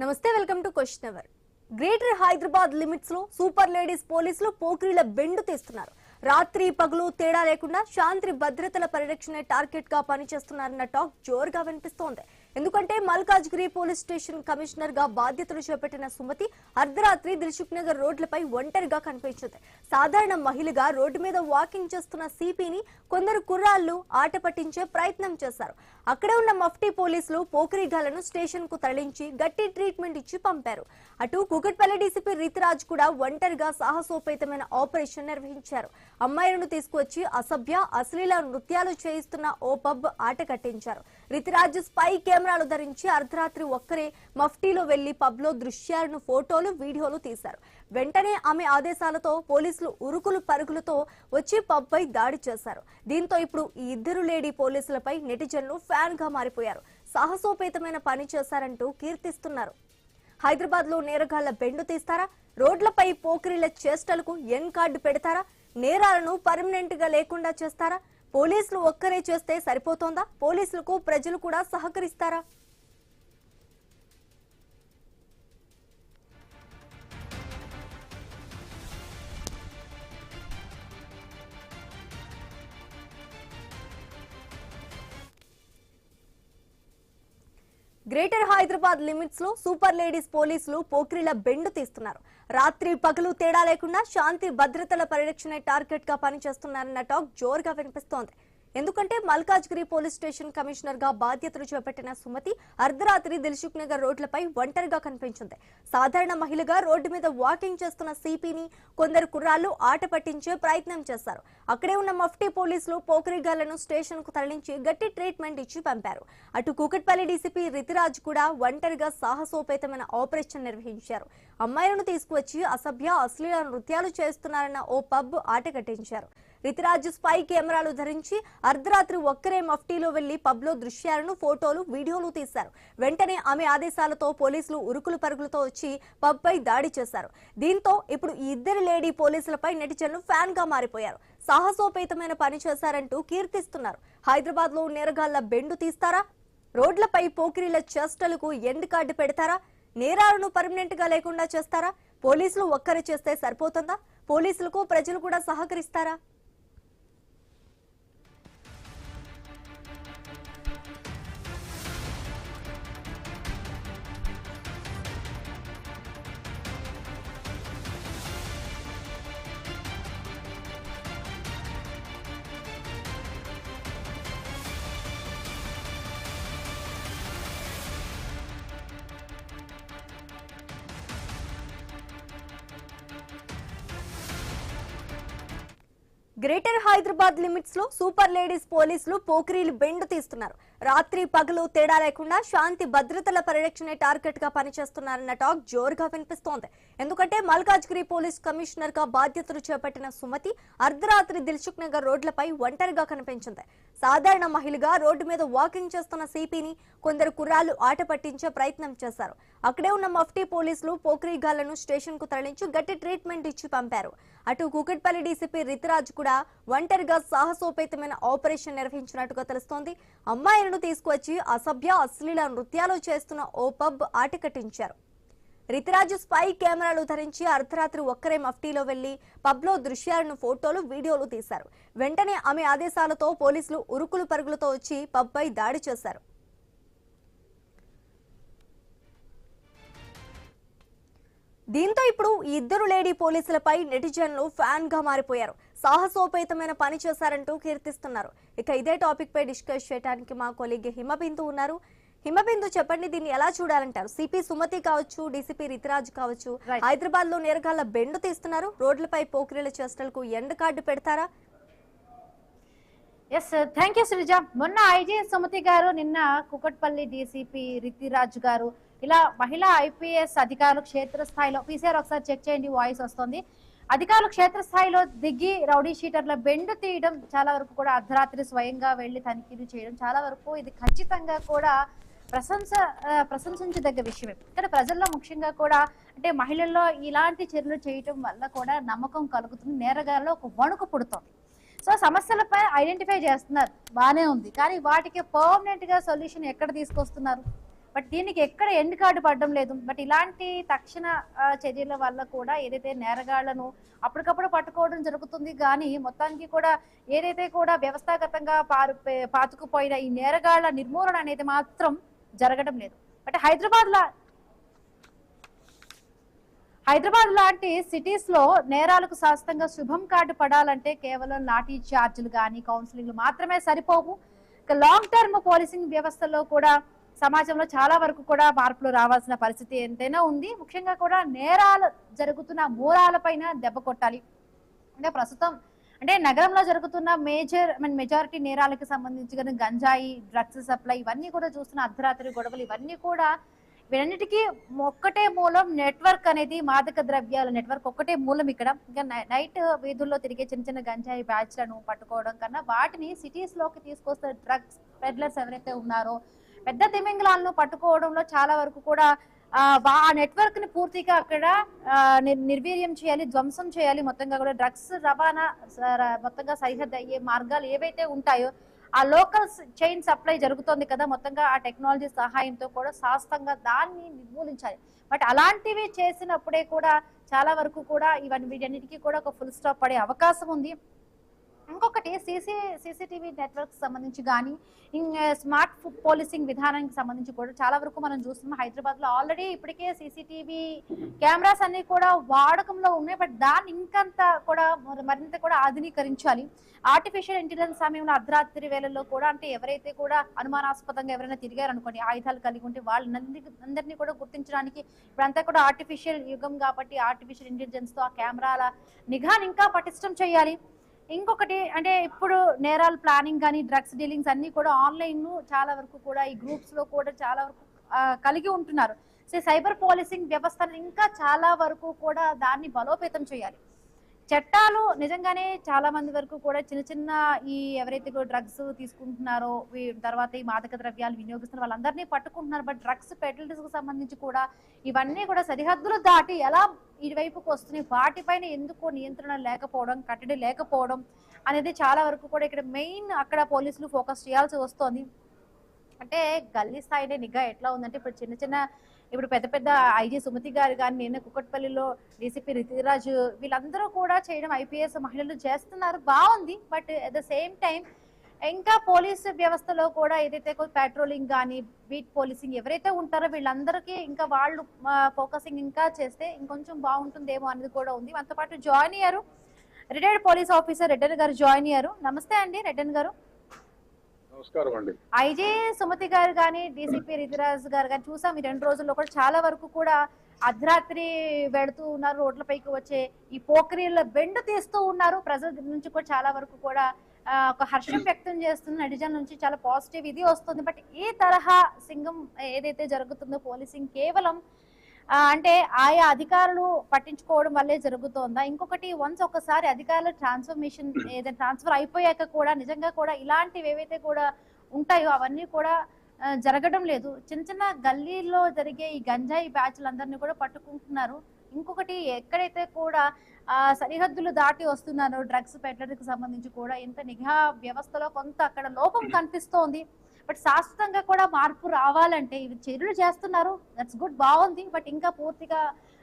నమస్తే welcome to question hour. Greater Hyderabad limits లో super ladies పోలీసులు పోకిరీల బెండు తీస్తున్నారు. రాత్రి పగలు తేడా లేకుండా శాంతి భద్రతల పరిరక్షణ టార్గెట్ గా పనిచేస్తున్నారన్న టాక్ జోరుగా వినిపిస్తోంది. ఎందుకంటే మల్కాజ్గిరి పోలీస్ స్టేషన్ కమిషనర్ గా బాధ్యతలు చేపట్టిన సుమతి అర్ధరాత్రి దిల్సుఖ్ నగర్ రోడ్లపై ఒంటరిగా కనిపించింది. సాధారణ మహిళగా రోడ్డు మీద వాకింగ్ చేస్తున్న సిపిని కొందరు కుర్రాళ్లు ఆట పట్టించే ప్రయత్నం చేశారు. అక్కడే ఉన్న మఫ్టీ పోలీసులు పోకిరీగాలను స్టేషన్ కు తరలించి గట్టి ట్రీట్మెంట్ ఇచ్చి పంపారు. అటు కూకట్పల్లి డీసీపీ రితిరాజ్ కూడా ఒంటరిగా సాహసోపేతమైన ఆపరేషన్ నిర్వహించారు. అమ్మాయిలను తీసుకువచ్చి అసభ్య అశ్లీల నృత్యాలు చేయిస్తున్న ఓ పబ్ ఆట కట్టించారు. రితిరాజ్ స్పై కెమెరాలు ధరించి అర్ధరాత్రి ఒక్కరే మఫ్టీలో వెళ్లి పబ్ లో దృశ్యాలను ఫోటోలు వీడియోలు తీశారు. వెంటనే ఆమె ఆదేశాలతో పోలీసులు ఉరుకులు పరుగులతో వచ్చి పబ్ పై దాడి చేశారు. దీంతో ఇప్పుడు ఈ ఇద్దరు లేడీ పోలీసులపై నెటిజన్లు ఫ్యాన్ గా మారిపోయారు. సాహసోపేతమైన పని చేశారంటూ కీర్తిస్తున్నారు. హైదరాబాద్ లో నేరగాళ్ల బెండు తీస్తారా? రోడ్లపై పోకిరీల చేష్టలకు ఎన్ కార్డు పెడతారా? నేరాలను పర్మనెంట్ గా లేకుండా చేస్తారా? పోలీసులు ఒక్కరే చేస్తే సరిపోతోందా? పోలీసులకు ప్రజలు కూడా సహకరిస్తారా? గ్రేటర్ హైదరాబాద్ లిమిట్స్ లో సూపర్ లేడీస్ పోలీసులు పోకిరీల బెండు తీస్తున్నారు. రాత్రి పగలు తేడా లేకుండా శాంతి భద్రతల పరిరక్షణ టార్గెట్ గా పనిచేస్తున్నారన్న టాక్ జోరుగా వినిపిస్తోంది. ఎందుకంటే మల్కాజ్గిరి పోలీస్ స్టేషన్ కమిషనర్ గా బాధ్యతలు చేపట్టిన సుమతి అర్ధరాత్రి దిల్సుఖ్ నగర్ రోడ్లపై ఒంటరిగా కనిపించింది. సాధారణ మహిళగా రోడ్డు మీద వాకింగ్ చేస్తున్న సిపిని కొందరు కుర్రాళ్లు ఆట పట్టించే ప్రయత్నం చేశారు. అక్కడే ఉన్న మఫ్టీ పోలీసులు పోకిరీగాళ్లను స్టేషన్ కు తరలించి గట్టి ట్రీట్మెంట్ ఇచ్చి పంపారు. అటు కూకట్పల్లి డీసీపీ రితిరాజ్ కూడా ఒంటరిగా సాహసోపేతమైన ఆపరేషన్ నిర్వహించారు. అమ్మాయిలను తీసుకువచ్చి అసభ్య అశ్లీల నృత్యాలు చేస్తున్నారన్న ఓ పబ్ ఆట కట్టించారు. రితిరాజ్ స్పై కెమెరాలు ధరించి అర్ధరాత్రి ఒక్కరే మఫ్టీలో వెళ్లి పబ్ లో దృశ్యాలను ఫోటోలు వీడియోలు తీశారు. వెంటనే ఆమె ఆదేశాలతో పోలీసులు ఉరుకులు పరుగులతో వచ్చి పబ్ పై దాడి చేశారు. దీంతో ఇప్పుడు ఈ ఇద్దరు లేడీ పోలీసులపై నెటిజన్లు ఫ్యాన్ గా మారిపోయారు. సాహసోపేతమైన పని చేశారంటూ కీర్తిస్తున్నారు. హైదరాబాద్ లో నేరగాళ్ల బెండు తీస్తారా? రోడ్లపై పోకిరీల చేష్టలకు ఎండ్ కార్డు పెడతారా? నేరాలను పర్మనెంట్ గా లేకుండా చేస్తారా? పోలీసులు ఒక్కరే చేస్తే సరిపోతుందా? పోలీసులకు ప్రజలు కూడా సహకరిస్తారా? గ్రేటర్ హైదరాబాద్ లిమిట్స్ లో సూపర్ లేడీస్ పోలీసులు పోకిరీలు బెండు తీస్తున్నారు. రాత్రి పగలు తేడా లేకుండా శాంతి భద్రతల పరిరక్షణ టార్గెట్ గా పనిచేస్తున్నారన్న టాక్ జోరుగా వినిపిస్తోంది. ఎందుకంటే మల్కాజ్గిరి పోలీస్ కమిషనర్ గా బాధ్యతలు చేపట్టిన సుమతి అర్ధరాత్రి దిల్సుఖ్ నగర్ రోడ్లపై ఒంటరిగా కనిపించింది. సాధారణ మహిళగా రోడ్డు మీద వాకింగ్ చేస్తున్న సిపిని కొందరు కుర్రాళ్లు ఆట పట్టించే ప్రయత్నం చేశారు. అక్కడే ఉన్న మఫ్టీ పోలీసులు పోకిరీగాళ్లను స్టేషన్ కు తరలించి గట్టి ట్రీట్మెంట్ ఇచ్చి పంపారు. అటు కూకట్పల్లి డీసీపీ రితిరాజ్ కూడా ఒంటరిగా సాహసోపేతమైన ఆపరేషన్ నిర్వహించినట్టుగా తెలుస్తోంది. అమ్మాయిలను తీసుకువచ్చి అసభ్య అశ్లీల నృత్యాలు చేస్తున్న ఓ పబ్ ఆట కట్టించారు. రితిరాజ్ స్పై కెమెరాలు ధరించి అర్ధరాత్రి ఒక్కరే మఫ్టీలో వెళ్లి పబ్ లో దృశ్యాలను ఫోటోలు వీడియోలు తీశారు. వెంటనే ఆమె ఆదేశాలతో పోలీసులు ఉరుకులు పరుగులతో వచ్చి పబ్ పై దాడి చేశారు. దీంతో ఇప్పుడు ఈ ఇద్దరు లేడీ పోలీసులపై నెటిజన్లు ఫ్యాన్ గా మారిపోయారు. సాహసోపేతమైన పని చేశారంటూ కీర్తిస్తున్నారు. ఇక ఇదే టాపిక్ పై డిస్కస్ చేయడానికి మా కొలీగ్ హిమబిందు ఉన్నారు. హిమబిందు, చెప్పండి, దీన్ని ఎలా చూడాలంటారు? సిపి సుమతి కావచ్చు, డీసీపీ రితిరాజ్ కావచ్చు, హైదరాబాద్ లో నేరగాళ్ల బెండు తీస్తున్నారు. రోడ్లపై పోకిరీల చేష్టలకు ఎండ్ కార్డు పెడతారా? Yes, thank you Sreeja. మొన్న ఐజీ సుమతి గారు, నిన్న కుకట్పల్లి డీసీపీ రితిరాజ్ గారు, ఇలా మహిళా ఐపీఎస్ అధికారులు క్షేత్రస్థాయిలో, పీసీఆర్ ఒకసారి చెక్ చేయండి, వాయిస్ వస్తుంది, అధికారులు క్షేత్రస్థాయిలో దిగి రౌడీ షీటర్ల బెండు తీయడం, చాలా వరకు కూడా అర్ధరాత్రి స్వయంగా వెళ్లి తనిఖీలు చేయడం, చాలా వరకు ఇది ఖచ్చితంగా కూడా ప్రశంసించదగ్గ విషయమే. ఇక్కడ ప్రజల్లో ముఖ్యంగా కూడా అంటే మహిళల్లో ఇలాంటి చర్యలు చేయటం వల్ల కూడా నమ్మకం కలుగుతుంది, నేరగాల్లో ఒక వణుకు పుడుతుంది. సో సమస్యలపై ఐడెంటిఫై చేస్తున్నారు, బానే ఉంది, కానీ వాటికి పర్మనెంట్ గా సొల్యూషన్ ఎక్కడ తీసుకొస్తున్నారు? బట్ దీనికి ఎక్కడ ఎండ్ కార్డు పడడం లేదు. బట్ ఇలాంటి తక్షణ చర్యల వల్ల కూడా ఏదైతే నేరగాళ్లను అప్పటికప్పుడు పట్టుకోవడం జరుగుతుంది, కానీ మొత్తానికి కూడా ఏదైతే కూడా వ్యవస్థాగతంగా పాతుకుపోయిన ఈ నేరగాళ్ల నిర్మూలన అనేది మాత్రం జరగడం లేదు. బట్ హైదరాబాద్ లాంటి సిటీస్ లో నేరాలకు శాస్త్రంగా శుభం కార్డు పడాలంటే కేవలం లాఠీ చార్జీలు కానీ కౌన్సిలింగ్లు మాత్రమే సరిపోవు. లాంగ్ టర్మ్ పోలీసింగ్ వ్యవస్థలో కూడా సమాజంలో చాలా వరకు కూడా మార్పులు రావాల్సిన పరిస్థితి ఎంతైనా ఉంది. ముఖ్యంగా కూడా నేరాలు జరుగుతున్న మూలాలపైన దెబ్బ కొట్టాలి. అంటే ప్రస్తుతం అంటే నగరంలో జరుగుతున్న మెజారిటీ నేరాలకు సంబంధించి గంజాయి, డ్రగ్స్ సప్లై ఇవన్నీ కూడా చూస్తున్న అర్ధరాత్రి గొడవలు ఇవన్నీ కూడా వీటన్నిటికీ ఒక్కటే మూలం నెట్వర్క్ అనేది, మాదక ద్రవ్యాల నెట్వర్క్ ఒక్కటే మూలం. ఇక్కడ ఇంకా నైట్ వీధుల్లో తిరిగే చిన్న చిన్న గంజాయి బ్యాచ్లను పట్టుకోవడం కన్నా వాటిని సిటీస్ లోకి తీసుకొస్తున్న డ్రగ్స్ పెడ్లర్స్ ఎవరైతే ఉన్నారో పెద్ద తిమింగలాలను పట్టుకోవడంలో చాలా వరకు కూడా ఆ నెట్వర్క్ ని పూర్తిగా అక్కడ నిర్వీర్యం చేయాలి, ధ్వంసం చేయాలి. మొత్తంగా కూడా డ్రగ్స్ రవాణా మొత్తంగా సరిహద్దు అయ్యే మార్గాలు ఏవైతే ఉంటాయో ఆ లోకల్ చైన్ సప్లై జరుగుతుంది కదా, మొత్తంగా ఆ టెక్నాలజీ సహాయంతో కూడా శాస్త్రంగా దాన్ని నిర్మూలించాలి. బట్ అలాంటివి చేసినప్పుడే కూడా చాలా వరకు కూడా వీటన్నిటికీ కూడా ఒక ఫుల్ స్టాప్ పడే అవకాశం ఉంది. ఇంకొకటి సీసీటీవీ నెట్వర్క్ సంబంధించి కానీ స్మార్ట్ పోలీసింగ్ విధానానికి సంబంధించి కూడా చాలా వరకు మనం చూస్తున్నాం. హైదరాబాద్ లో ఆల్రెడీ ఇప్పటికే సీసీటీవీ కెమెరాస్ అన్ని కూడా వాడకంలో ఉన్నాయి. బట్ దాన్ని ఇంకంత కూడా మరింత కూడా ఆధునీకరించాలి. ఆర్టిఫిషియల్ ఇంటెలిజెన్స్ సమయంలో అర్ధరాత్రి వేళల్లో కూడా అంటే ఎవరైతే కూడా అనుమానాస్పదంగా ఎవరైనా తిరిగారు అనుకోండి, ఆయుధాలు కలిగి ఉంటే వాళ్ళందరినీ కూడా గుర్తించడానికి ఇప్పుడంతా కూడా ఆర్టిఫిషియల్ యుగం కాబట్టి ఆర్టిఫిషియల్ ఇంటెలిజెన్స్ తో ఆ కెమెరాల నిఘాని ఇంకా పటిష్టం చేయాలి. ఇంకొకటి అంటే ఇప్పుడు నేరాలు ప్లానింగ్ కానీ డ్రగ్స్ డీలింగ్స్ అన్ని కూడా ఆన్లైన్ చాలా వరకు కూడా ఈ గ్రూప్స్ లో కూడా చాలా వరకు కలిగి ఉంటున్నారు. సో సైబర్ పోలీసింగ్ వ్యవస్థను ఇంకా చాలా వరకు కూడా దాన్ని బలోపేతం చేయాలి. చట్టాలు నిజంగానే చాలా మంది వరకు కూడా చిన్న ఈ ఎవరైతే డ్రగ్స్ తీసుకుంటున్నారో తర్వాత ఈ మాదక ద్రవ్యాలు వినియోగిస్తున్న వాళ్ళందరినీ పట్టుకుంటున్నారు. బట్ డ్రగ్స్ పెడ్లర్స్ కు సంబంధించి కూడా ఇవన్నీ కూడా సరిహద్దులు దాటి ఎలా ఇటువైపుకు వస్తున్నాయి, వాటిపైన ఎందుకు నియంత్రణ లేకపోవడం, కట్టడి లేకపోవడం అనేది చాలా వరకు కూడా ఇక్కడ మెయిన్ అక్కడ పోలీసులు ఫోకస్ చేయాల్సి వస్తుంది. అంటే గల్లీ స్థాయిలో నిఘా ఎట్లా ఉందంటే ఇప్పుడు పెద్ద పెద్ద ఐజీ సుమతి గారు కానీ నిన్న కుకట్పల్లిలో డీసీపీ రితిరాజ్ వీళ్ళందరూ కూడా చేయడం ఐపీఎస్ మహిళలు చేస్తున్నారు, బాగుంది. But at the same time ఇంకా పోలీసు వ్యవస్థలో కూడా ఏదైతే పెట్రోలింగ్ కానీ బీట్ పోలీసింగ్ ఎవరైతే ఉంటారో వీళ్ళందరికీ ఇంకా వాళ్ళు ఫోకసింగ్ ఇంకా చేస్తే ఇంకొంచెం బాగుంటుందేమో అనేది కూడా ఉంది. మనతో పాటు జాయిన్ అయ్యారు రిటైర్డ్ పోలీస్ ఆఫీసర్ రెడ్డన్ గారు జాయిన్ అయ్యారు. నమస్తే అండి రెడ్డన్ గారు. నమస్కారం అండి. ఐజీ సుమతి గారు కానీ డీసీపీ రితిరాజ్ గారు కానీ చూసాం ఈ 2 రోజుల్లో కూడా చాలా వరకు కూడా అర్ధరాత్రి వెడుతూ ఉన్నారు, రోడ్లపైకి వచ్చే ఈ పోకరీల బెండ్ తీస్తూ ఉన్నారు. ప్రజల నుంచి కూడా చాలా వరకు కూడా ఒక హర్షం వ్యక్తం చేస్తున్న నెటిజన్ నుంచి చాలా పాజిటివ్ ఇది వస్తుంది. బట్ ఈ తరహా సింగం ఏదైతే జరుగుతుందో పోలీసింగ్ కేవలం అంటే ఆయా అధికారులు పట్టించుకోవడం వల్లే జరుగుతోందా? ఇంకొకటి వన్స్ ఒకసారి అధికారుల ట్రాన్స్ఫర్ అయిపోయాక కూడా నిజంగా కూడా ఇలాంటివి ఏవైతే కూడా ఉంటాయో అవన్నీ కూడా జరగడం లేదు. చిన్న గల్లీల్లో జరిగే ఈ గంజాయి బ్యాచ్లందరినీ కూడా పట్టుకుంటున్నారు. ఇంకొకటి ఎక్కడైతే కూడా సరిహద్దులు దాటి వస్తున్నారో డ్రగ్స్ పెడ్లర్కి సంబంధించి కూడా ఇంత నిఘా వ్యవస్థలో కొంత అక్కడ లోపం కనిపిస్తోంది. బట్ శాశ్వతంగా కూడా మార్పు రావాలంటే ఇవి చర్యలు చేస్తున్నారు, దట్స్ గుడ్, బాగుంది. బట్ ఇంకా పూర్తిగా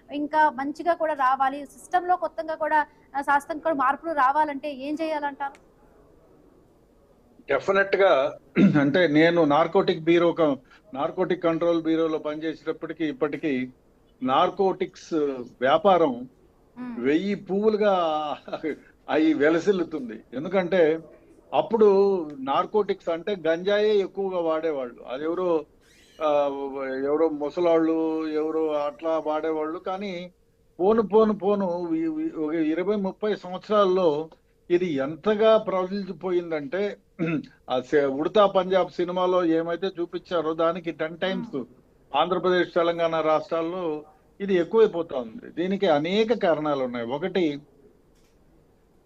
ఇంకా మంచిగా కూడా రావాలి. సిస్టంలో కొత్తగా కూడా శాశ్వతంగా కూడా మార్పులు రావాలంటే ఏం చేయాలంటారు? డెఫినెట్ గా అంటే నేను నార్కోటిక్ కంట్రోల్ బ్యూరోలో పనిచేసేటప్పటికి ఇప్పటికీ నార్కోటిక్స్ వ్యాపారం 1000 పువ్వులుగా అవి వెలసిల్లుతుంది. ఎందుకంటే అప్పుడు నార్కోటిక్స్ అంటే గంజాయే ఎక్కువగా వాడేవాళ్ళు. అది ఎవరో ముసలాళ్ళు ఎవరో అట్లా వాడేవాళ్ళు. కానీ పోను 20-30 సంవత్సరాల్లో ఇది ఎంతగా ప్రవహించిపోయిందంటే ఉడతా పంజాబ్ సినిమాలో ఏమైతే చూపించారో దానికి 10 times ఆంధ్రప్రదేశ్ తెలంగాణ రాష్ట్రాల్లో ఇది ఎక్కువైపోతా ఉంది. దీనికి అనేక కారణాలు ఉన్నాయి. ఒకటి,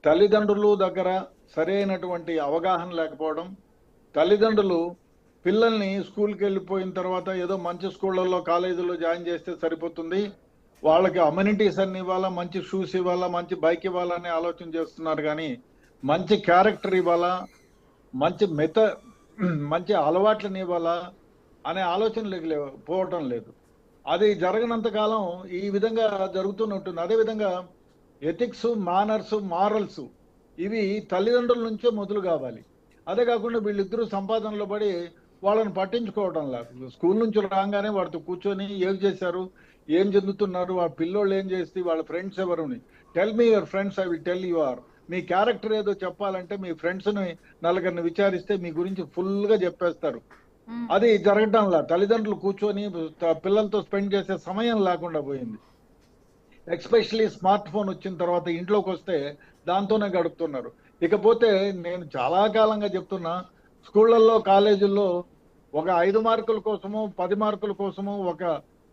తల్లిదండ్రులు దగ్గర సరైనటువంటి అవగాహన లేకపోవడం. తల్లిదండ్రులు పిల్లల్ని స్కూల్కి వెళ్ళిపోయిన తర్వాత ఏదో మంచి స్కూళ్ళల్లో కాలేజీలో జాయిన్ చేస్తే సరిపోతుంది, వాళ్ళకి అమ్యూనిటీస్ అన్ని ఇవ్వాలా, మంచి షూస్ ఇవ్వాలా, మంచి బైక్ ఇవ్వాలని ఆలోచన చేస్తున్నారు. కానీ మంచి క్యారెక్టర్ ఇవ్వాలా, మంచి అలవాట్లని ఇవ్వాలా, అనే ఆలోచనలోకి పోవటం లేదు. అది జరగనంత కాలం ఈ విధంగా జరుగుతూనే ఉంటుంది. అదేవిధంగా ఎథిక్స్, మానర్స్, మారల్స్ ఇవి తల్లిదండ్రుల నుంచే మొదలు కావాలి. అదే కాకుండా వీళ్ళిద్దరూ సంపాదనలో పడి వాళ్ళని పట్టించుకోవడం లేదు. స్కూల్ నుంచి రాగానే వాడితో కూర్చొని ఏం చేశారు, ఏం చెందుతున్నారు, ఆ పిల్లోళ్ళు ఏం చేస్తే, వాళ్ళ ఫ్రెండ్స్ ఎవరుని, tell me your friends, I will tell you are. మీ క్యారెక్టర్ ఏదో చెప్పాలంటే మీ ఫ్రెండ్స్ని నలుగురిని విచారిస్తే మీ గురించి ఫుల్గా చెప్పేస్తారు. అది జరగడంలా తల్లిదండ్రులు కూర్చొని పిల్లలతో స్పెండ్ చేసే సమయం లేకుండా పోయింది. ఎస్పెషలీ స్మార్ట్ ఫోన్ వచ్చిన తర్వాత ఇంట్లోకి వస్తే దాంతోనే గడుపుతున్నారు. ఇకపోతే నేను చాలా కాలంగా చెప్తున్నా, స్కూళ్ళల్లో, కాలేజీల్లో ఒక 5 మార్కుల కోసము, 10 మార్కుల కోసము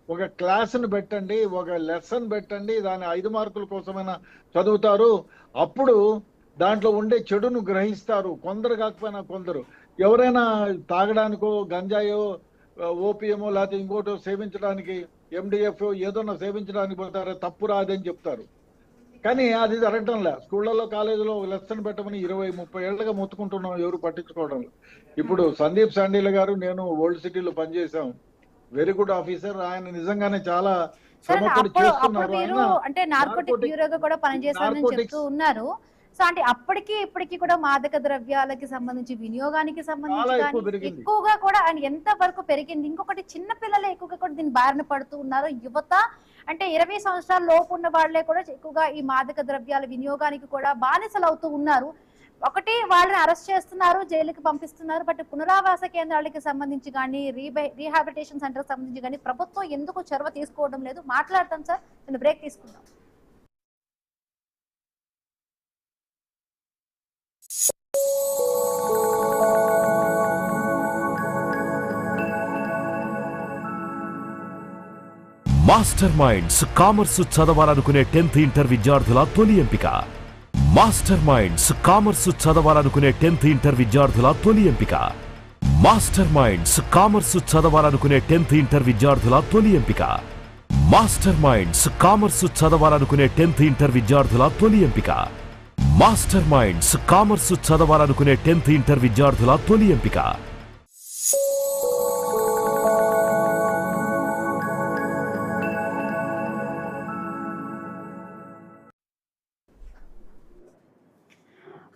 ఒక క్లాస్ని పెట్టండి, ఒక లెసన్ పెట్టండి, దాని 5 మార్కుల కోసమైనా చదువుతారు. అప్పుడు దాంట్లో ఉండే చెడును గ్రహిస్తారు. కొందరు కాకపోయినా కొందరు. ఎవరైనా తాగడానికో, గంజాయో, ఓపియమో, లేకపోతే ఇంకోటో సేవించడానికి, ఎండిఎఫ్ ఏదన్నా సేవించడానికి పోతారో తప్పు రాదని చెప్తారు. కానీ అది జరగటంలే. స్కూళ్ళల్లో, కాలేజీలో లెసన్ పెట్టమని 20-30 ఏళ్ళగా మొత్తుకుంటున్నాం, ఎవరు పట్టించుకోవడం. ఇప్పుడు సందీప్ సాండీల గారు, నేను ఓల్డ్ సిటీలో పనిచేశాం. Very good officer. ఆయన నిజంగానే చాలా శ్రమపడి చేస్తున్నారు. అంటే నార్కోటిక్ బ్యూరోగా కూడా పనిచేశారని చెప్తూ ఉన్నారు. సో అంటే అప్పటికి ఇప్పటికి కూడా మాదక ద్రవ్యాలకి సంబంధించి, వినియోగానికి సంబంధించి ఎక్కువగా కూడా ఆయన ఎంత వరకు పెరిగింది. ఇంకొకటి, చిన్న పిల్లలే ఎక్కువగా కూడా దీని బారిన పడుతూ ఉన్నారు. యువత అంటే 20 సంవత్సరాల లోపు ఉన్న వాళ్లే కూడా ఎక్కువగా ఈ మాదక ద్రవ్యాల వినియోగానికి కూడా బానిసలు అవుతూ ఉన్నారు. ఒకటి, వాళ్ళని అరెస్ట్ చేస్తున్నారు, జైలుకి పంపిస్తున్నారు. బట్ పునరావాస కేంద్రాలకి సంబంధించి కానీ, రీహాబిలిటేషన్ సెంటర్ సంబంధించి కానీ ప్రభుత్వం ఎందుకు చొరవ తీసుకోవడం లేదు? మాట్లాడతాం సార్, నేను బ్రేక్ తీసుకుందాం. మాస్టర్ మైండ్స్ కామర్స్ చదవాలనుకునే 10th ఇంటర్ విద్యార్థుల తొలి ఎంపిక. మాస్టర్ మైండ్స్ కామర్స్ చదవాలనుకునే 10th ఇంటర్ విద్యార్థుల తొలి ఎంపిక. మాస్టర్ మైండ్స్ కామర్స్ చదవాలనుకునే 10th ఇంటర్ విద్యార్థుల తొలి ఎంపిక. మాస్టర్ మైండ్స్ కామర్స్ చదవాలనుకునే 10th ఇంటర్ విద్యార్థుల తొలి ఎంపిక. మాస్టర్ మైండ్స్ కామర్స్ చదవాలనుకునే 10th ఇంటర్ విద్యార్థుల తొలి ఎంపిక.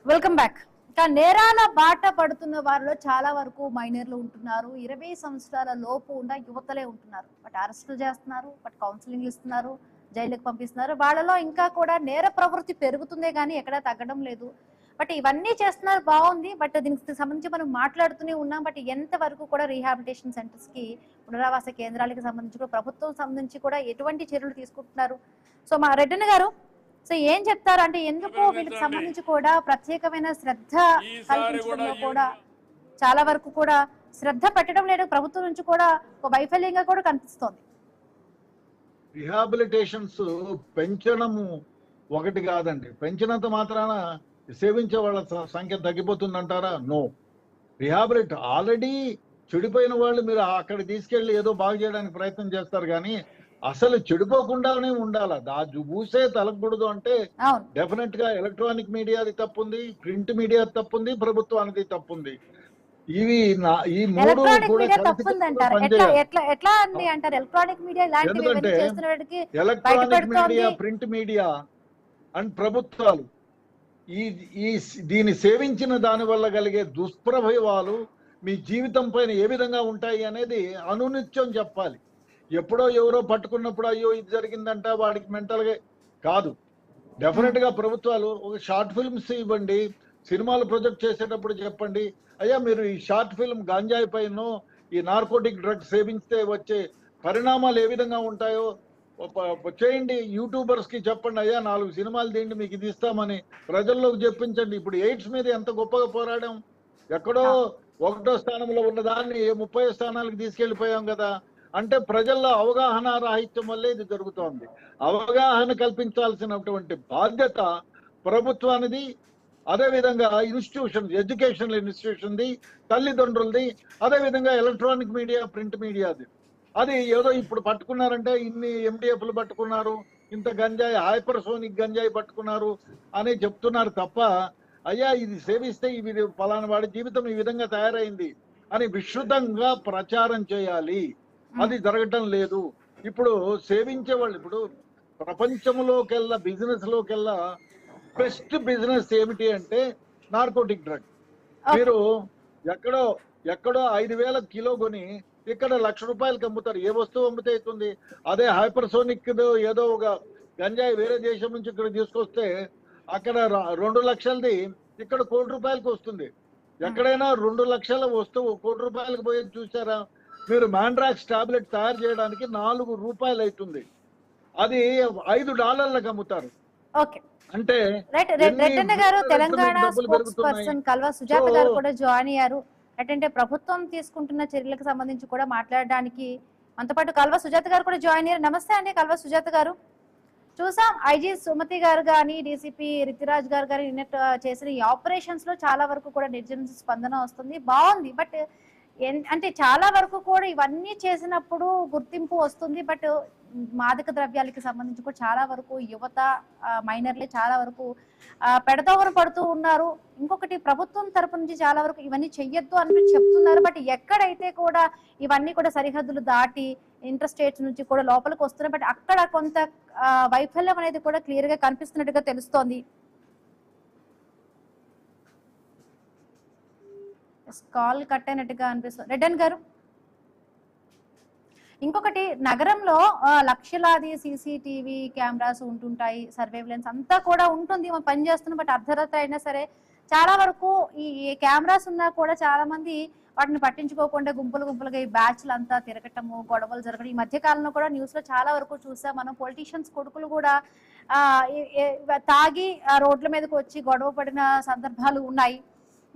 Welcome back. ఇంకా నేరాల బాట పడుతున్న వారిలో చాలా వరకు మైనర్లు ఉంటున్నారు. 20 సంవత్సరాల లోపు ఉన్న యువతలే ఉంటున్నారు. బట్ అరెస్టులు చేస్తున్నారు, బట్ కౌన్సిలింగ్ ఇస్తున్నారు, జైలుకి పంపిస్తున్నారు. వాళ్ళలో ఇంకా కూడా నేర ప్రవృత్తి పెరుగుతుందే కానీ ఎక్కడా తగ్గడం లేదు. బట్ ఇవన్నీ చేస్తున్నారు, బాగుంది. బట్ దీనికి సంబంధించి మనం మాట్లాడుతూనే ఉన్నాం. బట్ ఎంత వరకు కూడా రీహాబిలిటేషన్ సెంటర్స్ కి, పునరావాస కేంద్రాలకి సంబంధించి కూడా ప్రభుత్వం సంబంధించి కూడా ఎటువంటి చర్యలు తీసుకుంటున్నారు? సో మా రెడ్డన్న గారు, సో ఏం చెప్తారు? అంటే ఎందుకు వీళ్ళకి సంబంధించి కూడా ప్రత్యేకమైన శ్రద్ధ కల్పించడంలో కూడా చాలా వరకు కూడా శ్రద్ధ పెట్టడం లేదు, ప్రభుత్వం నుంచి కూడా ఒక వైఫల్యంగా కూడా కనిపిస్తోంది. రిహాబిలిటేషన్స్ పెంచడము ఒకటి కాదండి. పెంచినంత మాత్రాన సేవించే వాళ్ళ సంఖ్య తగ్గిపోతుందంటారా? నో. రిహాబిలిట్ ఆల్రెడీ చెడిపోయిన వాళ్ళు మీరు అక్కడ తీసుకెళ్లి ఏదో బాగు చేయడానికి ప్రయత్నం చేస్తారు, కానీ అసలు చెడిపోకుండానే ఉండాలి. ఊసే తలకూడదు అంటే డెఫినెట్ గా ఎలక్ట్రానిక్ మీడియాది తప్పుంది, ప్రింట్ మీడియా తప్పుంది, ప్రభుత్వానికి తప్పుంది. ఇవి ఈ మూడు కూడా ఎందుకంటే electronic media, print media and ప్రభుత్వాలు దీన్ని సేవించిన దాని వల్ల కలిగే దుష్ప్రభావాలు మీ జీవితం పైన ఏ విధంగా ఉంటాయి అనేది అనునిత్యం చెప్పాలి. ఎప్పుడో ఎవరో పట్టుకున్నప్పుడు అయ్యో ఇది జరిగిందంట వాడికి మెంటల్గా కాదు. డెఫినెట్ గా ప్రభుత్వాలు ఒక షార్ట్ ఫిల్మ్స్ ఇవ్వండి, సినిమాలు ప్రొజెక్ట్ చేసేటప్పుడు చెప్పండి, అయ్యా మీరు ఈ షార్ట్ ఫిల్మ్ గంజాయి పైన, ఈ నార్కోటిక్ డ్రగ్స్ సేవించితే వచ్చే పరిణామాలు ఏ విధంగా ఉంటాయో చేయండి. యూట్యూబర్స్ కి చెప్పండి, అయ్యా 4 సినిమాలు తీయండి, మీకు ఇది ఇస్తామని ప్రజల్లోకి చెప్పించండి. ఇప్పుడు ఎయిడ్స్ మీద ఎంత గొప్పగా పోరాడాం. ఎక్కడో 1వ స్థానంలో ఉన్న దాన్ని 30 స్థానాలకు తీసుకెళ్లిపోయాం కదా. అంటే ప్రజల్లో అవగాహన రాహిత్యం వల్లే ఇది జరుగుతోంది. అవగాహన కల్పించాల్సినటువంటి బాధ్యత ప్రభుత్వానిది, అదేవిధంగా ఇన్స్టిట్యూషన్, ఎడ్యుకేషనల్ ఇన్స్టిట్యూషన్ది, తల్లిదండ్రులది, అదేవిధంగా ఎలక్ట్రానిక్ మీడియా, ప్రింట్ మీడియాది. అది ఏదో ఇప్పుడు పట్టుకున్నారంటే ఇన్ని ఎండిఎఫ్లు పట్టుకున్నారు, ఇంత గంజాయి, హైపర్సోనిక్ గంజాయి పట్టుకున్నారు అని చెప్తున్నారు తప్ప, అయ్యా ఇది సేవిస్తే ఇవి ఫలానా వాడి జీవితం ఈ విధంగా తయారైంది, అని విస్తృతంగా ప్రచారం చేయాలి. అది జరగటం లేదు. ఇప్పుడు సేవించే వాళ్ళు, ఇప్పుడు ప్రపంచంలోకెల్లా బిజినెస్ లోకెల్లా బెస్ట్ బిజినెస్ ఏమిటి అంటే నార్కోటిక్ డ్రగ్. మీరు ఎక్కడో 5,000 కిలో కొని ఇక్కడ ₹1,00,000 అమ్ముతారు. ఏ వస్తువు అమ్మితే అవుతుంది? అదే హైపర్సోనిక్ ఏదో ఒక గంజాయి వేరే దేశం నుంచి ఇక్కడ తీసుకొస్తే అక్కడ 2 లక్షలది ఇక్కడ ₹1,00,00,000 వస్తుంది. ఎక్కడైనా 2 లక్షల వస్తువు ₹1,00,00,000 పోయేది చూసారా? మీరు మ్యాండ్రాక్స్ టాబ్లెట్ తయారు చేయడానికి ₹4 అవుతుంది. అది $5 అమ్ముతారు. ఓకే, అంటే రైట్. రెడ్డన్న గారు, తెలంగాణ స్పోక్స్ పర్సన్ కల్వ సుజాత గారు కూడా జాయిన్ అయ్యారు. అంటే ప్రభుత్వం తీసుకుంటున్న చర్యలకు సంబంధించి కూడా మాట్లాడడానికి మనతో పాటు కల్వ సుజాత గారు కూడా జాయిన్ అయ్యారు. నమస్తే అండి కల్వ సుజాత గారు. చూసాం ఐజీ సుమతి గారు కానీ డీసీపీ రితిరాజ్ గారు కానీ నిన్నట్ చేసిన ఈ ఆపరేషన్స్ లో చాలా వరకు కూడా నిర్జన స్పందన వస్తుంది, బాగుంది. బట్ అంటే చాలా వరకు కూడా ఇవన్నీ చేసినప్పుడు గుర్తింపు వస్తుంది. బట్ మాదక ద్రవ్యాలకి సంబంధించి కూడా చాలా వరకు యువత, మైనర్లే చాలా వరకు పెడదోవన పడుతూ ఉన్నారు. ఇంకొకటి ప్రభుత్వం తరపు నుంచి చాలా వరకు ఇవన్నీ చెయ్యొద్దు అని చెప్తున్నారు. బట్ ఎక్కడైతే కూడా ఇవన్నీ కూడా సరిహద్దులు దాటి ఇంటర్ స్టేట్స్ నుంచి కూడా లోపలికి వస్తున్నాయి. బట్ అక్కడ కొంత వైఫల్యం అనేది కూడా క్లియర్ గా కనిపిస్తున్నట్టుగా తెలుస్తోంది. కాల్ కట్ అయినట్టుగా అనిపిస్తుంది. రెడ్డన్ గారు, ఇంకొకటి నగరంలో లక్షలాది సీసీటీవీ కెమెరాస్ ఉంటుంటాయి, సర్వేలెన్స్ అంతా కూడా ఉంటుంది, మనం పనిచేస్తున్నాం. బట్ అర్ధరాత్రి అయినా సరే చాలా వరకు ఈ కెమెరాస్ ఉన్నా కూడా చాలా మంది వాటిని పట్టించుకోకుండా గుంపులుగా ఈ బ్యాచ్లు అంతా తిరగటము, గొడవలు జరగడం. ఈ మధ్య కాలంలో కూడా న్యూస్ లో చాలా వరకు చూసాం మనం. పొలిటీషియన్స్ కొడుకులు కూడా తాగి రోడ్ల మీదకి వచ్చి గొడవ పడిన సందర్భాలు ఉన్నాయి.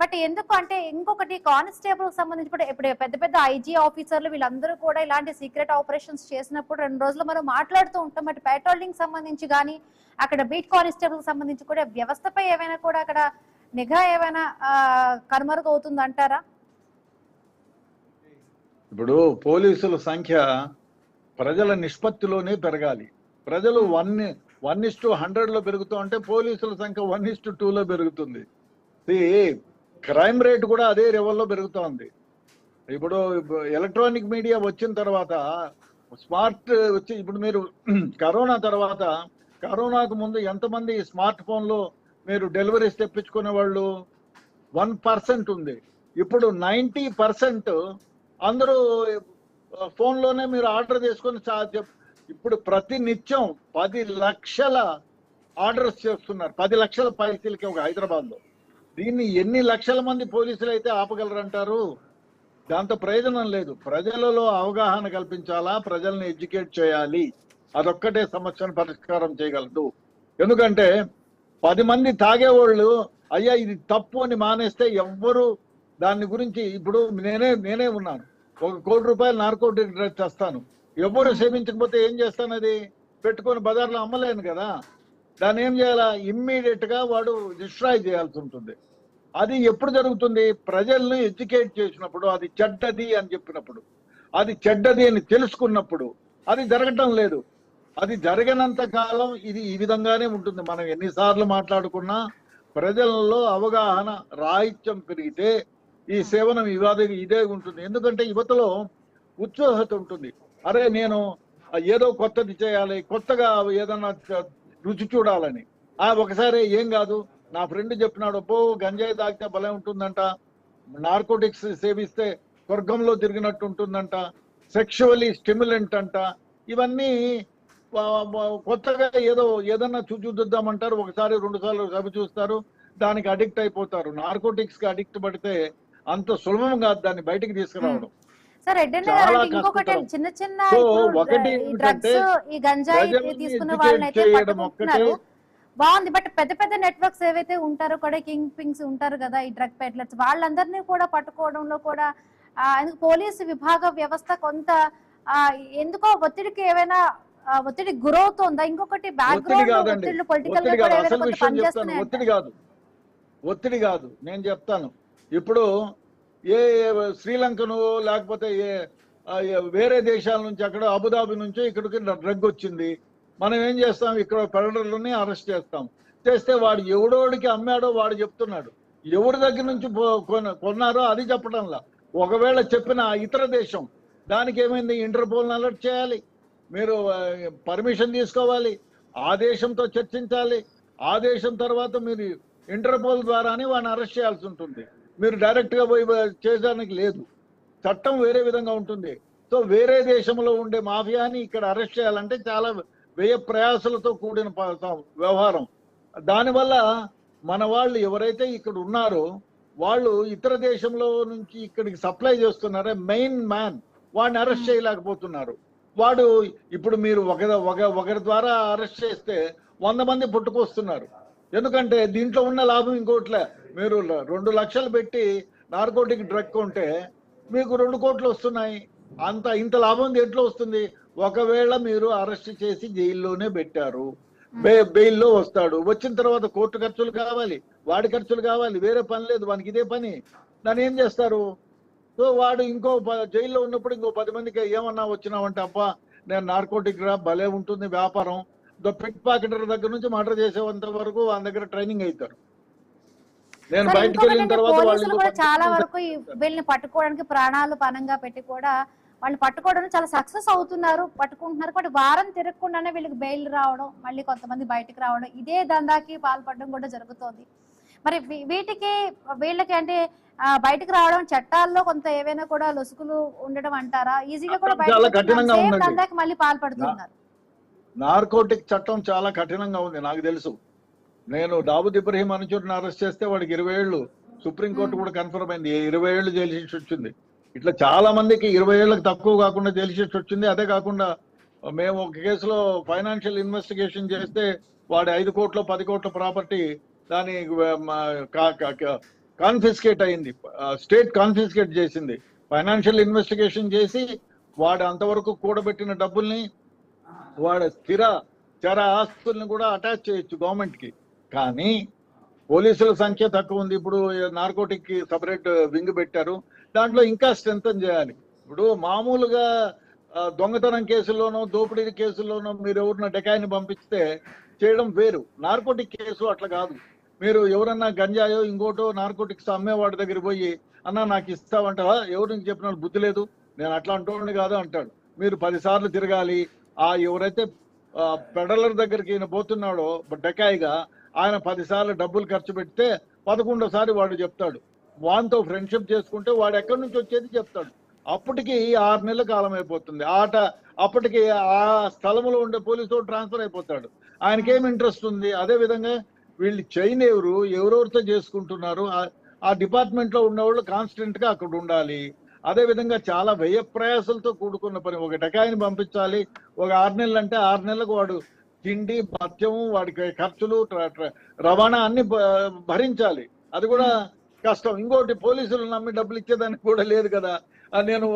బట్ ఎందుకు అంటే ఇంకొకటి కానిస్టేబుల్ సంబంధించి కూడా ఇప్పుడు పెద్ద ఐజీ ఆఫీసర్లు వీళ్ళందరూ కూడా ఇలాంటి సీక్రెట్ ఆపరేషన్స్ చేసినప్పుడు 2 రోజులు మనం మాట్లాడుతూ ఉంటాం. బట్ పెట్రోలింగ్ సంబంధించి కానీ అక్కడ బీట్ కానిస్టేబుల్ సంబంధించి కూడా వ్యవస్థపై ఏమైనా కూడా అక్కడ నిఘా ఏమైనా కనుమరుగు అవుతుంది అంటారా? ఇప్పుడు పోలీసుల సంఖ్య ప్రజల నిష్పత్తిలోనే పెరగాలి. ప్రజలు 1:100 పెరుగుతూ ఉంటే పోలీసుల సంఖ్య 1:2 పెరుగుతుంది. క్రైమ్ రేట్ కూడా అదే లెవెల్లో పెరుగుతోంది. ఇప్పుడు ఎలక్ట్రానిక్ మీడియా వచ్చిన తర్వాత, స్మార్ట్ వచ్చి, ఇప్పుడు మీరు కరోనాకు ముందు ఎంతమంది స్మార్ట్ ఫోన్లో మీరు డెలివరీస్ తెప్పించుకునే వాళ్ళు 1% ఉంది. ఇప్పుడు 90% అందరూ ఫోన్లోనే మీరు ఆర్డర్ చేసుకొని ఇప్పుడు ప్రతి నిత్యం 10 లక్షల ఆర్డర్స్ చేస్తున్నారు. 10 లక్షల పైసలకి ఒక హైదరాబాద్లో. దీన్ని ఎన్ని లక్షల మంది పోలీసులు అయితే ఆపగలరంటారు? దాంతో ప్రయోజనం లేదు. ప్రజలలో అవగాహన కల్పించాలా, ప్రజల్ని ఎడ్యుకేట్ చేయాలి. అదొక్కటే సమస్యను పరిష్కారం చేయగలదు. ఎందుకంటే 10 మంది తాగేవాళ్ళు అయ్యా ఇది తప్పు అని మానేస్తే ఎవ్వరు దాని గురించి, ఇప్పుడు నేనే ఉన్నాను, ₹1,00,00,000 నార్కోటిక్ డ్రగ్ తెస్తాను, ఎవ్వరు సేవించకపోతే ఏం చేస్తాను? అది పెట్టుకొని బజార్లో అమ్మలేను కదా. దాన్ని ఏం చేయాలా? ఇమ్మీడియట్ గా వాడు డిస్ట్రాయ్ చేయాల్సి ఉంటుంది. అది ఎప్పుడు జరుగుతుంది? ప్రజల్ని ఎడ్యుకేట్ చేసినప్పుడు, అది చెడ్డది అని చెప్పినప్పుడు, అది చెడ్డది అని తెలుసుకున్నప్పుడు. అది జరగటం లేదు. అది జరగనంత కాలం ఇది ఈ విధంగానే ఉంటుంది. మనం ఎన్నిసార్లు మాట్లాడుకున్నా ప్రజలలో అవగాహన, రాహిత్యం పెరిగితే ఈ సేవనం ఇదే ఉంటుంది. ఎందుకంటే యువతలో ఉత్సాహత ఉంటుంది. అరే నేను ఏదో కొత్తది చేయాలి, కొత్తగా ఏదన్నా రుచి చూడాలని. ఒకసారి ఏం కాదు, నా ఫ్రెండ్ చెప్పినాడు, గంజాయి తాగితే భలే ఉంటుందంట, నార్కోటిక్స్ సేవిస్తే స్వర్గంలో తిరిగినట్టు ఉంటుందంట, సెక్షువల్లీ స్టిమ్యులెంట్ అంట. ఇవన్నీ కొత్తగా ఏదన్నా చూద్దామంటారు. ఒకసారి 2 సార్లు సభ చూస్తారు, దానికి అడిక్ట్ అయిపోతారు. నార్కోటిక్స్ కి అడిక్ట్ పడితే అంత సులభం కాదు దాన్ని బయటికి తీసుకురావడం. చిన్న చిన్న డ్రగ్స్, ఈ గంజాయి తీసుకున్న వాళ్ళని అయితే పట్టుకుంటున్నారు, బాగుంది. బట్ పెద్ద నెట్వర్క్స్ ఏవైతే ఉంటారో కూడా, కింగ్ పింగ్స్ ఉంటారు కదా, ఈ డ్రగ్ పెడ్లర్స్, వాళ్ళందరినీ కూడా పట్టుకోవడంలో కూడా పోలీసు విభాగ వ్యవస్థ కొంత ఎందుకో ఒత్తిడికి ఏమైనా ఒత్తిడి గురవుతుందా? ఇంకొకటి బ్యాక్గ్రౌండ్ ఒత్తిళ్లు పొలిటికల్ గా కూడా ఏవైనా కొంత పనిచేస్తున్నాయి. ఒత్తిడి కాదు, నేను చెప్తాను. ఇప్పుడు శ్రీలంకను లేకపోతే వేరే దేశాల నుంచి, అక్కడ అబుదాబి నుంచి ఇక్కడికి డ్రగ్ వచ్చింది, మనం ఏం చేస్తాం? ఇక్కడ పెడలర్లని అరెస్ట్ చేస్తే వాడు ఎవడోడికి అమ్మాడో వాడు చెప్తున్నాడు, ఎవరి దగ్గర నుంచి కొన్నారో అది చెప్పడంలా. ఒకవేళ చెప్పిన ఇతర దేశం దానికి ఏమైంది, ఇంటర్పోల్ని అలర్ట్ చేయాలి, మీరు పర్మిషన్ తీసుకోవాలి, ఆ దేశంతో చర్చించాలి, ఆ దేశం తర్వాత మీరు ఇంటర్పోల్ ద్వారానే వాడిని అరెస్ట్ చేయాల్సి ఉంటుంది. మీరు డైరెక్ట్ గా పోయి చేయడానికి లేదు, చట్టం వేరే విధంగా ఉంటుంది. సో వేరే దేశంలో ఉండే మాఫియాని ఇక్కడ అరెస్ట్ చేయాలంటే చాలా వ్యయ ప్రయాసాలతో కూడిన వ్యవహారం. దానివల్ల మన వాళ్ళు ఎవరైతే ఇక్కడ ఉన్నారో వాళ్ళు ఇతర దేశంలో నుంచి ఇక్కడికి సప్లై చేస్తున్నారే మెయిన్ మ్యాన్, వాడిని అరెస్ట్ చేయలేకపోతున్నారు. వాడు ఇప్పుడు మీరు ఒకరి ద్వారా అరెస్ట్ చేస్తే 100 మంది పుట్టుకొస్తున్నారు. ఎందుకంటే దీంట్లో ఉన్న లాభం ఇంకోట్లే. మీరు 2 లక్షలు పెట్టి నార్కోటిక్ డ్రగ్ కొంటే మీకు 2 కోట్లు వస్తున్నాయి. ఇంత లాభం దేంట్లో వస్తుంది? ఒకవేళ మీరు అరెస్ట్ చేసి జైల్లోనే పెట్టారు, బెయిల్లో వస్తాడు, వచ్చిన తర్వాత కోర్టు ఖర్చులు కావాలి, వాడి ఖర్చులు కావాలి, వేరే పని లేదు వానికి, ఇదే పని. దాన్ని ఏం చేస్తారు? సో వాడు ఇంకో జైల్లో ఉన్నప్పుడు ఇంకో 10 మందికి ఏమన్నా వచ్చినావంటే, అబ్బా నేను నార్కోటిక్ రా భలే ఉంటుంది వ్యాపారం, పిక్ పాకెటర్ దగ్గర నుంచి మర్డర్ చేసేంత వరకు వాళ్ళ దగ్గర ట్రైనింగ్ అవుతారు. నేను బయటకు వెళ్ళిన తర్వాత వాళ్ళు చాలా వరకు వీళ్ళని పట్టుకోవడానికి ప్రాణాలు పణంగా పెట్టి కూడా వాళ్ళు పట్టుకోవడానికి చాలా సక్సెస్ అవుతున్నారు, పట్టుకుంటున్నారు. బట్ వారం తిరగకుండానే వీళ్ళకి బెయిల్ రావడం, మళ్ళీ కొంతమంది బయటకు రావడం, ఇదే దందాకి పాల్పడడం కూడా జరుగుతోంది. మరి వీళ్ళకి అంటే బయటకు రావడం చట్టాల్లో కొంత ఏవైనా కూడా లొసుకులు ఉండడం అంటారా? ఈజీగా కూడా దందాకి మళ్ళీ పాల్పడుతున్నారు. నార్కోటిక్ చట్టం చాలా కఠినంగా ఉంది, నాకు తెలుసు. నేను దావుద్ ఇబ్రహీం అనుచరుని అరెస్ట్ చేస్తే వాడికి 20 ఏళ్ళు, సుప్రీంకోర్టు కూడా కన్ఫర్మ్ అయింది, 20 ఏళ్ళు జైలు శిక్ష వచ్చింది. ఇట్లా చాలా మందికి 20 ఏళ్ళకి తక్కువ కాకుండా జైలు శిక్ష వచ్చింది. అదే కాకుండా మేము ఒక కేసులో ఫైనాన్షియల్ ఇన్వెస్టిగేషన్ చేస్తే వాడి 5 కోట్ల 10 కోట్ల ప్రాపర్టీ దాని కాన్ఫిస్కేట్ అయింది, స్టేట్ కాన్ఫిస్కేట్ చేసింది. ఫైనాన్షియల్ ఇన్వెస్టిగేషన్ చేసి వాడు అంతవరకు కూడబెట్టిన డబ్బుల్ని వాడు చర ఆస్తుల్ని కూడా అటాచ్ చేయొచ్చు గవర్నమెంట్ కి. కానీ పోలీసుల సంఖ్య తక్కువ ఉంది. ఇప్పుడు నార్కోటిక్ కి సపరేట్ వింగ్ పెట్టారు, దాంట్లో ఇంకా స్ట్రెంథన్ చేయాలి. ఇప్పుడు మామూలుగా దొంగతనం కేసుల్లోనో దోపిడీ కేసుల్లోనో మీరు ఎవరిన డెకాయిని పంపిస్తే చేయడం వేరు. నార్కోటిక్ కేసు అట్లా కాదు. మీరు ఎవరన్నా గంజాయో ఇంకోటో నార్కోటిక్స్ అమ్మేవాడి దగ్గర పోయి అన్నా నాకు ఇస్తావంటావా, ఎవరికి చెప్పిన బుద్ధి లేదు, నేను అట్లా అంటోండి కాదు అంటాడు. మీరు 10 సార్లు తిరగాలి. ఎవరైతే పెడలర్ దగ్గరికి ఈయన పోతున్నాడో డెకాయిగా, ఆయన 10 సార్లు డబ్బులు ఖర్చు పెడితే 11వ వాడు చెప్తాడు. వానితో ఫ్రెండ్షిప్ చేసుకుంటే వాడు ఎక్కడి నుంచి వచ్చేది చెప్తాడు. అప్పటికి 6 నెలల కాలం అయిపోతుంది. అప్పటికి ఆ స్థలంలో ఉండే పోలీసు ట్రాన్స్ఫర్ అయిపోతాడు. ఆయనకేం ఇంట్రెస్ట్ ఉంది? అదే విధంగా వీళ్ళు చైన్ ఎవరెవరితో చేసుకుంటున్నారు, ఆ డిపార్ట్మెంట్ లో ఉన్నవాళ్ళు కాన్స్టెంట్ గా అక్కడ ఉండాలి. అదే విధంగా చాలా వ్యయ ప్రయాసాలతో కూడుకున్న పని. ఒక డెకాయిని పంపించాలి, ఒక 6 నెలలు అంటే 6 నెలలకు వాడు తిండి భత్యము, వాడికి ఖర్చులు, రవాణా అన్ని భరించాలి. అది కూడా కష్టం. ఇంకోటి పోలీసులు నమ్మి డబ్బులు ఇచ్చేదానికి కూడా లేదు కదా. నేను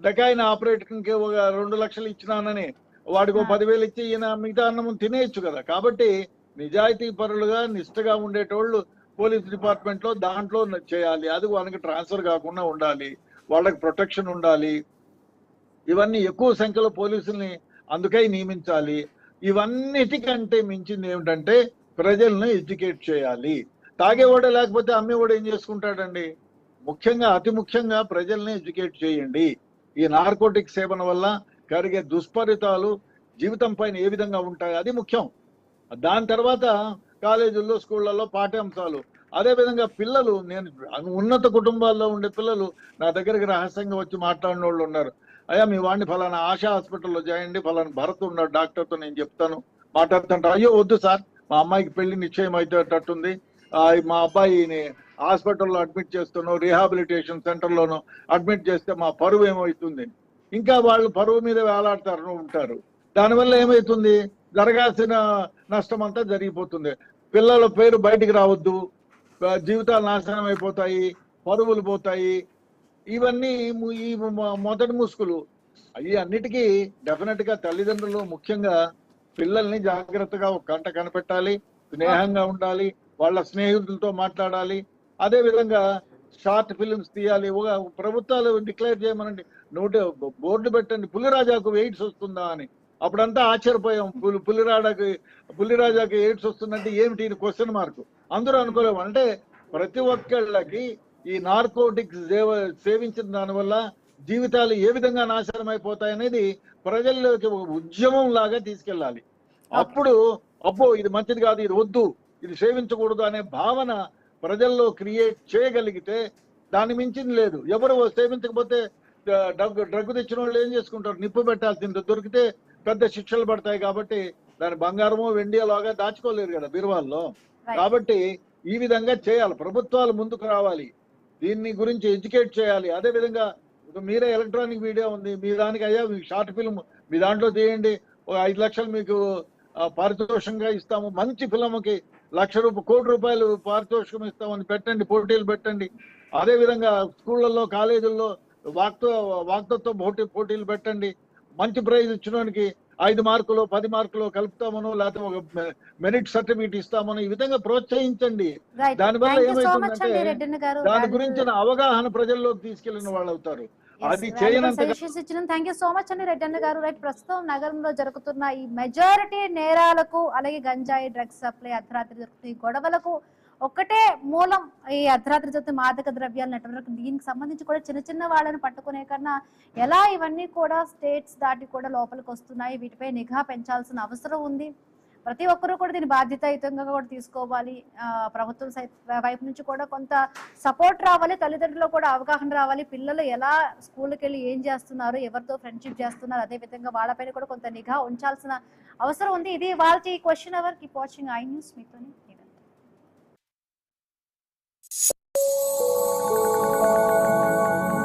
డెకాయిని ఆపరేటర్కి ఒక 2 లక్షలు ఇచ్చినానని వాడికి 10,000 ఇచ్చి ఈయన మిగతా అన్నం తినేయచ్చు కదా. కాబట్టి నిజాయితీ పరులుగా నిష్ఠగా ఉండేటోళ్ళు పోలీస్ డిపార్ట్మెంట్ లో దాంట్లో చేయాలి. అది వాళ్ళకి ట్రాన్స్ఫర్ కాకుండా ఉండాలి, వాళ్ళకి ప్రొటెక్షన్ ఉండాలి. ఇవన్నీ ఎక్కువ సంఖ్యలో పోలీసుల్ని అందుకై నియమించాలి. ఇవన్నిటికంటే మించింది ఏమిటంటే ప్రజలను ఎడ్యుకేట్ చేయాలి. తాగేవాడే లేకపోతే అమ్మేవాడు ఏం చేసుకుంటాడండి? అతి ముఖ్యంగా ప్రజల్ని ఎడ్యుకేట్ చేయండి. ఈ నార్కోటిక్ సేవన వల్ల కలిగే దుష్ఫలితాలు జీవితం పైన ఏ విధంగా ఉంటాయి, అది ముఖ్యం. దాని తర్వాత కాలేజీల్లో స్కూళ్ళల్లో పాఠ్యాంశాలు. అదే విధంగా పిల్లలు, నేను ఉన్నత కుటుంబాల్లో ఉండే పిల్లలు నా దగ్గరికి రహస్యంగా వచ్చి మాట్లాడిన వాళ్ళు ఉన్నారు. అయ్యా మీ వాడిని ఫలానా ఆశా హాస్పిటల్లో చేయండి, ఫలానా భరత్ ఉన్నాడు డాక్టర్తో నేను చెప్తాను మాట్లాడుతుంటా. అయ్యో వద్దు సార్, మా అమ్మాయికి పెళ్లి నిశ్చయం అయితేటట్టుంది, మా అబ్బాయిని హాస్పిటల్లో అడ్మిట్ చేస్తున్నాం, రీహాబిలిటేషన్ సెంటర్లోనూ అడ్మిట్ చేస్తే మా పరువు ఏమవుతుంది. ఇంకా వాళ్ళు పరువు మీద వేలాడతారు ఉంటారు. దానివల్ల ఏమవుతుంది? జరగాల్సిన నష్టం అంతా జరిగిపోతుంది. పిల్లల పేరు బయటికి రావద్దు, జీవితాలు నాశనం అయిపోతాయి, పరువులు పోతాయి. ఇవన్నీ ఈ మొదటి ముసుగులు. అవి అన్నిటికీ డెఫినెట్ గా తల్లిదండ్రులు ముఖ్యంగా పిల్లల్ని జాగ్రత్తగా ఒక కంట కనిపెట్టాలి, స్నేహంగా ఉండాలి, వాళ్ళ స్నేహితులతో మాట్లాడాలి. అదే విధంగా షార్ట్ ఫిలిమ్స్ తీయాలి. ప్రభుత్వాలు డిక్లేర్ చేయమనండి, బోర్డు పెట్టండి పులిరాజాకు ఎయిడ్స్ వస్తుందా అని. అప్పుడంతా ఆశ్చర్యపోయాం, పులిరాజాకి ఎయిడ్స్ వస్తుందంటే ఏమిటి క్వశ్చన్ మార్క్. అందరూ అనుకోలేము. అంటే ప్రతి ఒక్కళ్ళకి ఈ నార్కోటిక్స్ సేవించిన దానివల్ల జీవితాలు ఏ విధంగా నాశనం అయిపోతాయనేది ప్రజల్లోకి ఒక ఉద్యమం లాగా తీసుకెళ్ళాలి. అప్పుడు అబ్బో ఇది మంచిది కాదు, ఇది వద్దు, ఇది సేవించకూడదు అనే భావన ప్రజల్లో క్రియేట్ చేయగలిగితే దాని మించింది లేదు. ఎవరు సేవించకపోతే డ్రగ్ తెచ్చిన వాళ్ళు ఏం చేసుకుంటారు? నిప్పు పెట్టాల్సింది దొరికితే పెద్ద శిక్షలు పడతాయి. కాబట్టి దాని బంగారమో వెండిలాగా దాచుకోలేరు కదా బీరువాల్లో. కాబట్టి ఈ విధంగా చేయాలి, ప్రభుత్వాలు ముందుకు రావాలి, దీన్ని గురించి ఎడ్యుకేట్ చేయాలి. అదే విధంగా మీరే ఎలక్ట్రానిక్ మీడియా ఉంది, మీ దానికి అయ్యా మీ షార్ట్ ఫిల్మ్ మీ దాంట్లో తీయండి, ఒక 5 లక్షలు మీకు పారితోషికంగా ఇస్తాము, మంచి ఫిల్మ్కి ₹1,00,000 కోటి రూపాయలు పారితోషికం ఇస్తామని పెట్టండి, పోటీలు పెట్టండి. అదే విధంగా స్కూళ్ళల్లో కాలేజీల్లో వాక్తత్వ పోటీలు పెట్టండి. మంచి ప్రైజ్ ఇచ్చినోనికి 5 మార్కులు 10 మార్కులు కలుపుతామనో లేకపోతే ఒక మెరిట్ సర్టిఫికేట్ ఇస్తామనో ఈ విధంగా ప్రోత్సహించండి. దానివల్ల ఏమైతుందంటే దాని గురించిన అవగాహన ప్రజల్లోకి తీసుకెళ్లిన వాళ్ళు అవుతారు. అది చేయనంత. థ్యాంక్ యూ సో మచ్ అండి రెడ్డి అన్న గారు. రైట్, ప్రస్తుతం నగరంలో జరుగుతున్న ఈ మెజారిటీ నేరాలకు, అలాగే గంజాయి డ్రగ్స్ సప్లై, అర్ధరాత్రి జరుగుతున్న ఈ గొడవలకు ఒక్కటే మూలం ఈ అర్ధరాత్రి జరుగుతున్న మాదక ద్రవ్యాల నెట్వర్క్. దీనికి సంబంధించి కూడా చిన్న చిన్న వాళ్ళని పట్టుకునే కన్నా ఎలా ఇవన్నీ కూడా స్టేట్స్ దాటి కూడా లోపలికి వస్తున్నాయి, వీటిపై నిఘా పెంచాల్సిన అవసరం ఉంది. ప్రతి ఒక్కరూ కూడా దీని బాధ్యతాయుతంగా కూడా తీసుకోవాలి. ప్రభుత్వం వైపు నుంచి కూడా కొంత సపోర్ట్ రావాలి, తల్లిదండ్రులు కూడా అవగాహన రావాలి. పిల్లలు ఎలా స్కూల్కి వెళ్ళి ఏం చేస్తున్నారు, ఎవరితో ఫ్రెండ్షిప్ చేస్తున్నారు, అదే విధంగా వాళ్ళపైన కూడా కొంత నిఘా ఉంచాల్సిన అవసరం ఉంది. ఇది వాళ్ళ question hour. Keep watching I News. మీతోని